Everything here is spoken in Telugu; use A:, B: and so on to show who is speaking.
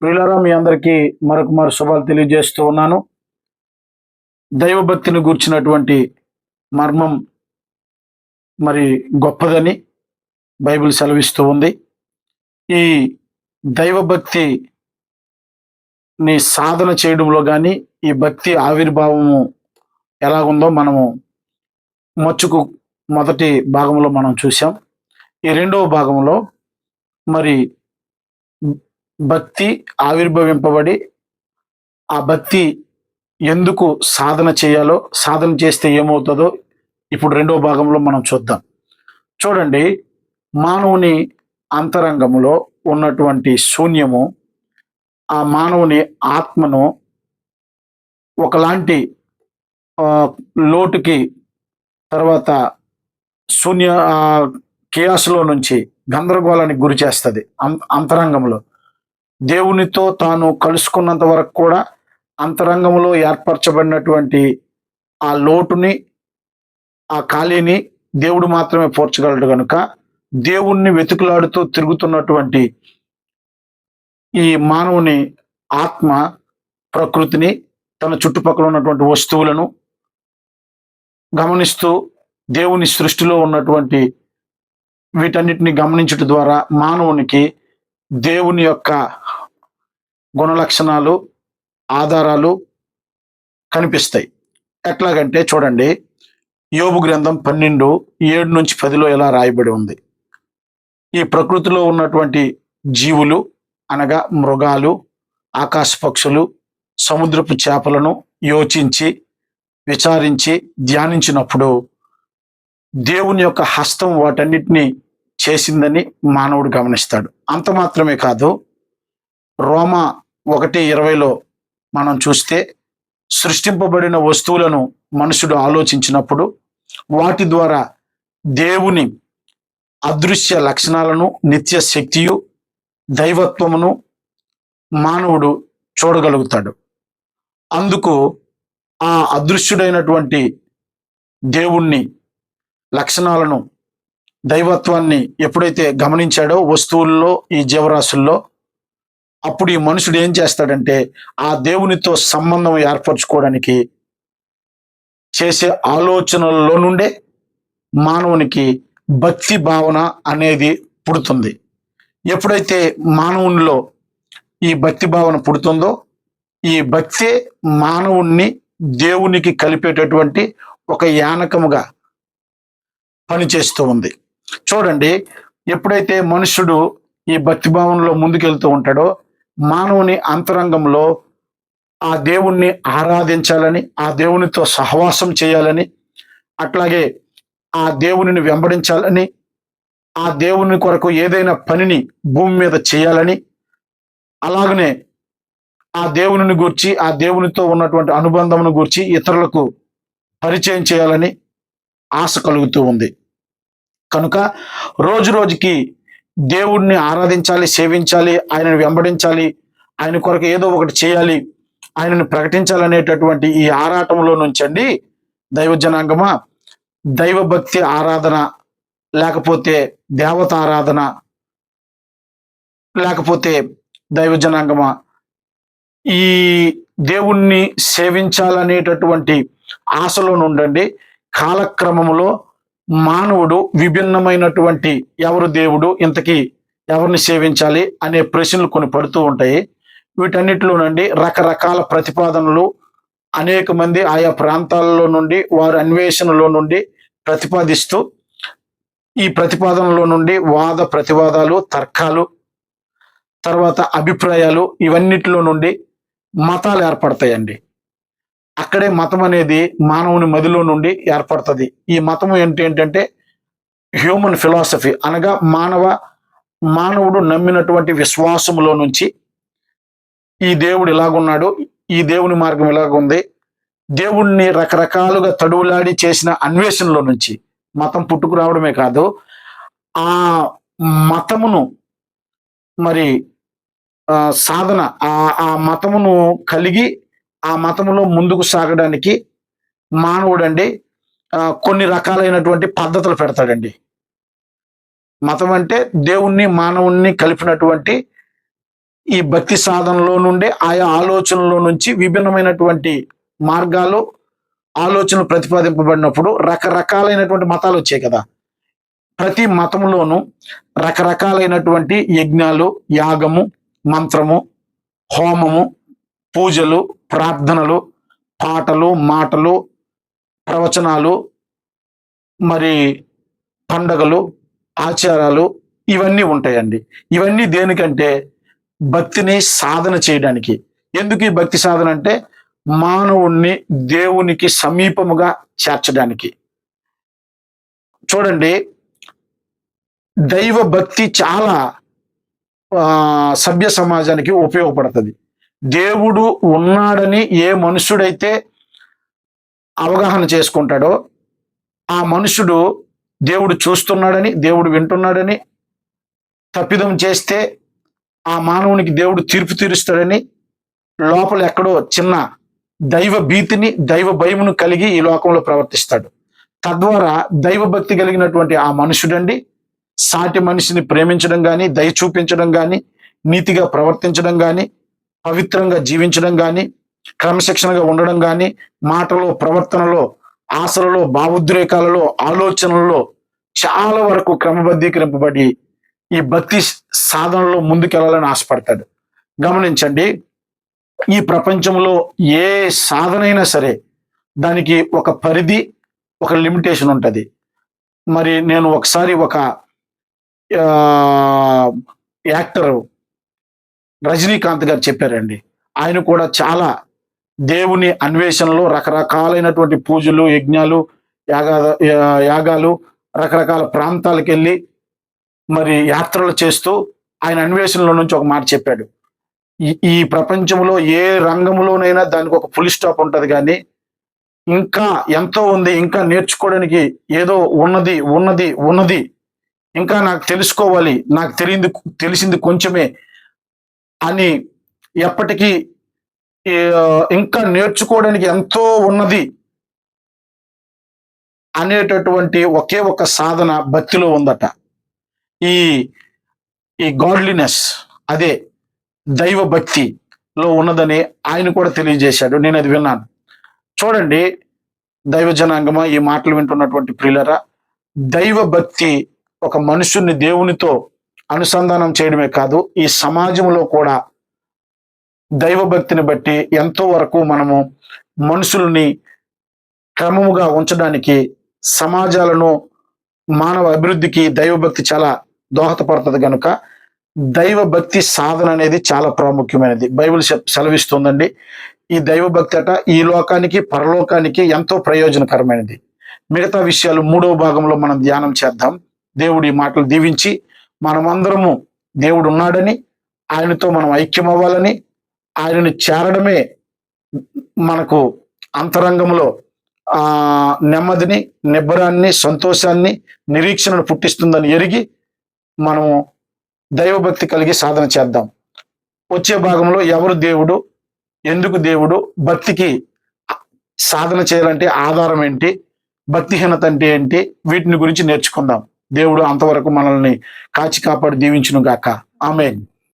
A: ప్రియులారా, మీ అందరికీ మరొక శుభాలు తెలియజేస్తూ ఉన్నాను. దైవభక్తిని గూర్చినటువంటి మర్మం మరి గొప్పదని బైబిల్ సెలవిస్తూ ఉంది. ఈ దైవభక్తిని సాధన చేయడంలో కానీ, ఈ భక్తి ఆవిర్భావము ఎలాగుందో మనము మచ్చుకు మొదటి భాగంలో మనం చూసాం. ఈ రెండవ భాగంలో మరి భక్తి ఆవిర్భవింపబడి ఆ భక్తి ఎందుకు సాధన చేయాలో, సాధన చేస్తే ఏమవుతుందో ఇప్పుడు రెండవ భాగంలో మనం చూద్దాం. చూడండి, మానవుని అంతరంగములో ఉన్నటువంటి శూన్యము ఆ మానవుని ఆత్మను ఒకలాంటి లోటుకి, తర్వాత శూన్య కేయాసులో నుంచి గందరగోళానికి గురి చేస్తుంది. అంతరంగంలో దేవునితో తాను కలుసుకున్నంత వరకు కూడా అంతరంగంలో ఏర్పరచబడినటువంటి ఆ లోటుని, ఆ ఖాళీని దేవుడు మాత్రమే పూడ్చగలడు. కనుక దేవుణ్ణి వెతుకులాడుతూ తిరుగుతున్నటువంటి ఈ మానవుని ఆత్మ ప్రకృతిని, తన చుట్టుపక్కల ఉన్నటువంటి వస్తువులను గమనిస్తూ దేవుని సృష్టిలో ఉన్నటువంటి వీటన్నిటిని గమనించడం ద్వారా మానవునికి దేవుని యొక్క గుణలక్షణాలు, ఆధారాలు కనిపిస్తాయి. ఎట్లాగంటే చూడండి, యోబు గ్రంథం 12:7-10 ఇలా రాయబడి ఉంది. ఈ ప్రకృతిలో ఉన్నటువంటి జీవులు అనగా మృగాలు, ఆకాశ పక్షులు, సముద్రపు చేపలను యోచించి, విచారించి, ధ్యానించినప్పుడు దేవుని యొక్క హస్తం వాటన్నిటినీ చేసిందని మానవుడు గమనిస్తాడు. అంత మాత్రమే కాదు, రోమా 1:20 మనం చూస్తే సృష్టింపబడిన వస్తువులను మనుషుడు ఆలోచించినప్పుడు వాటి ద్వారా దేవుని అదృశ్య లక్షణాలను, నిత్య శక్తియు, దైవత్వమును మానవుడు చూడగలుగుతాడు. అందుకు ఆ అదృశ్యుడైనటువంటి దేవుణ్ణి లక్షణాలను, దైవత్వాన్ని ఎప్పుడైతే గమనించాడో వస్తువుల్లో, ఈ జీవరాశుల్లో, అప్పుడు ఈ మనుషుడు ఏం చేస్తాడంటే ఆ దేవునితో సంబంధం ఏర్పరచుకోవడానికి చేసే ఆలోచనల్లో నుండే మానవునికి భక్తి భావన అనేది పుడుతుంది. ఎప్పుడైతే మానవునిలో ఈ భక్తి భావన పుడుతుందో, ఈ భక్తే మానవుణ్ణి దేవునికి కలిపేటటువంటి ఒక యానకముగా పనిచేస్తూ ఉంది. చూడండి, ఎప్పుడైతే మనుషుడు ఈ భక్తి భావనలో ముందుకెళ్తూ ఉంటాడో మానవుని అంతరంగంలో ఆ దేవుణ్ణి ఆరాధించాలని, ఆ దేవునితో సహవాసం చేయాలని, అట్లాగే ఆ దేవునిని వెంబడించాలని, ఆ దేవుని కొరకు ఏదైనా పనిని భూమి మీద చేయాలని, అలాగనే ఆ దేవుని గూర్చి, ఆ దేవునితో ఉన్నటువంటి అనుబంధమును గూర్చి ఇతరులకు పరిచయం చేయాలని ఆశ కలుగుతూ ఉంది. కనుక రోజు రోజుకి దేవుణ్ణి ఆరాధించాలి, సేవించాలి, ఆయనను వెంబడించాలి, ఆయన కొరకు ఏదో ఒకటి చేయాలి, ఆయనను ప్రకటించాలనేటటువంటి ఈ ఆరాటంలో నుంచండి దైవ జనాంగమా, దైవభక్తి ఆరాధన, లేకపోతే దేవత ఆరాధన, లేకపోతే దైవ జనాంగమా, ఈ దేవుణ్ణి సేవించాలనేటటువంటి ఆశలో నుండండి కాలక్రమంలో మానవుడు విభిన్నమైనటువంటి ఎవరు దేవుడు, ఇంతకీ ఎవరిని సేవించాలి అనే ప్రశ్నలు కొన్ని పడుతూ ఉంటాయి. వీటన్నిటిలో నుండి రకరకాల ప్రతిపాదనలు అనేక మంది ఆయా ప్రాంతాలలో నుండి వారి అన్వేషణలో నుండి ప్రతిపాదిస్తూ, ఈ ప్రతిపాదనలో నుండి వాద ప్రతివాదాలు, తర్కాలు, తర్వాత అభిప్రాయాలు, ఇవన్నిటిలో నుండి మతాలు ఏర్పడతాయండి. అక్కడే మతం అనేది మానవుని మదిలో నుండి ఏర్పడుతుంది. ఈ మతం ఏంటంటే హ్యూమన్ ఫిలాసఫీ, అనగా మానవుడు నమ్మినటువంటి విశ్వాసములో నుంచి ఈ దేవుడు ఇలాగున్నాడు, ఈ దేవుని మార్గం ఇలాగుంది, దేవుణ్ణి రకరకాలుగా తడువులాడి చేసిన అన్వేషణలో నుంచి మతం పుట్టుకు రావడమే కాదు, ఆ మతమును మరి సాధన, ఆ మతమును కలిగి ఆ మతములో ముందుకు సాగడానికి మానవుడండి కొన్ని రకాలైనటువంటి పద్ధతులు పెడతాడండి. మతం అంటే దేవుణ్ణి మానవుణ్ణి కలిపినటువంటి ఈ భక్తి సాధనలో నుండే ఆయా ఆలోచనలో నుంచి విభిన్నమైనటువంటి మార్గాలు ఆలోచనలు ప్రతిపాదింపబడినప్పుడు రకరకాలైనటువంటి మతాలు వచ్చాయి కదా. ప్రతి మతంలోనూ రకరకాలైనటువంటి యజ్ఞాలు, యాగము, మంత్రము, హోమము, పూజలు, ప్రార్థనలు, పాటలు, మాటలు, ప్రవచనాలు, మరి పండగలు, ఆచారాలు ఇవన్నీ ఉంటాయండి. ఇవన్నీ దేనికంటే భక్తిని సాధన చేయడానికి. ఎందుకు ఈ భక్తి సాధన అంటే మానవుణ్ణి దేవునికి సమీపముగా చేర్చడానికి. చూడండి, దైవ భక్తి చాలా సభ్య సమాజానికి ఉపయోగపడుతుంది. దేవుడు ఉన్నాడని ఏ మనుషుడైతే అవగాహన చేసుకుంటాడో ఆ మనుషుడు దేవుడు చూస్తున్నాడని, దేవుడు వింటున్నాడని, తప్పిదం చేస్తే ఆ మానవునికి దేవుడు తీర్పు తీరుస్తాడని లోపల ఎక్కడో చిన్న దైవ భీతిని, దైవ భయమును కలిగి ఈ లోకంలో ప్రవర్తిస్తాడు. తద్వారా దైవ భక్తి కలిగినటువంటి ఆ మనుషుడండి సాటి మనిషిని ప్రేమించడం కానీ, దయ చూపించడం కానీ, నీతిగా ప్రవర్తించడం కానీ, పవిత్రంగా జీవించడం కానీ, క్రమశిక్షణగా ఉండడం కానీ, మాటలో, ప్రవర్తనలో, ఆశలలో, భావోద్రేకాలలో, ఆలోచనలలో చాలా వరకు క్రమబద్ధీకరింపబడి ఈ భక్తి సాధనలో ముందుకెళ్లాలని ఆశపడతాడు. గమనించండి, ఈ ప్రపంచంలో ఏ సాధనైనా సరే దానికి ఒక పరిధి, ఒక లిమిటేషన్ ఉంటుంది. మరి నేను ఒకసారి ఒక యాక్టర్ రజనీకాంత్ గారు చెప్పారండి. ఆయన కూడా చాలా దేవుని అన్వేషణలో రకరకాలైనటువంటి పూజలు, యజ్ఞాలు, యాగాలు, రకరకాల ప్రాంతాలకు వెళ్ళి మరి యాత్రలు చేస్తూ ఆయన అన్వేషణలో నుంచి ఒక మాట చెప్పాడు. ఈ ప్రపంచంలో ఏ రంగంలోనైనా దానికి ఒక ఫుల్ స్టాప్ ఉంటుంది, కానీ ఇంకా ఎంతో ఉంది, ఇంకా నేర్చుకోవడానికి ఏదో ఉన్నది ఉన్నది ఉన్నది, ఇంకా నాకు తెలుసుకోవాలి, నాకు తెలిసింది కొంచెమే అని ఎప్పటికీ ఇంకా నేర్చుకోవడానికి ఎంతో ఉన్నది అనేటటువంటి ఒకే ఒక సాధన భక్తిలో ఉందట. ఈ గాడ్లీనెస్, అదే దైవ భక్తిలో ఉన్నదని ఆయన కూడా తెలియజేశాడు. నేను అది విన్నాను. చూడండి దైవ జనాంగమా, ఈ మాటలు వింటున్నటువంటి ప్రియులరా, దైవ భక్తి ఒక మనుషుల్ని దేవునితో అనుసంధానం చేయడమే కాదు, ఈ సమాజంలో కూడా దైవ భక్తిని బట్టి ఎంతో వరకు మనము మనుషుల్ని క్రమముగా ఉంచడానికి, సమాజాలను, మానవ అభివృద్ధికి దైవభక్తి చాలా దోహదపడుతుంది. కనుక దైవ భక్తి సాధన అనేది చాలా ప్రాముఖ్యమైనది. బైబిల్ సెలవిస్తుందండి, ఈ దైవభక్తి అట ఈ లోకానికి, పరలోకానికి ఎంతో ప్రయోజనకరమైనది. మిగతా విషయాలు 3వ భాగంలో మనం ధ్యానం చేద్దాం. దేవుడు ఈ మాటలు దీవించి మనమందరము దేవుడు ఉన్నాడని, ఆయనతో మనం ఐక్యం అవ్వాలని, ఆయనని చేరడమే మనకు అంతరంగంలో నెమ్మదిని, నిబ్బరాన్ని, సంతోషాన్ని, నిరీక్షణను పుట్టిస్తుందని ఎరిగి మనము దైవభక్తి కలిగి సాధన చేద్దాం. వచ్చే భాగంలో ఎవరు దేవుడు, ఎందుకు దేవుడు, భక్తికి సాధన చేయాలంటే ఆధారం ఏంటి, భక్తిహీనత అంటే ఏంటి, వీటిని గురించి నేర్చుకుందాం. దేవుడు అంతవరకు మనల్ని కాచి కాపాడి దీవించును గాక. ఆమేన్.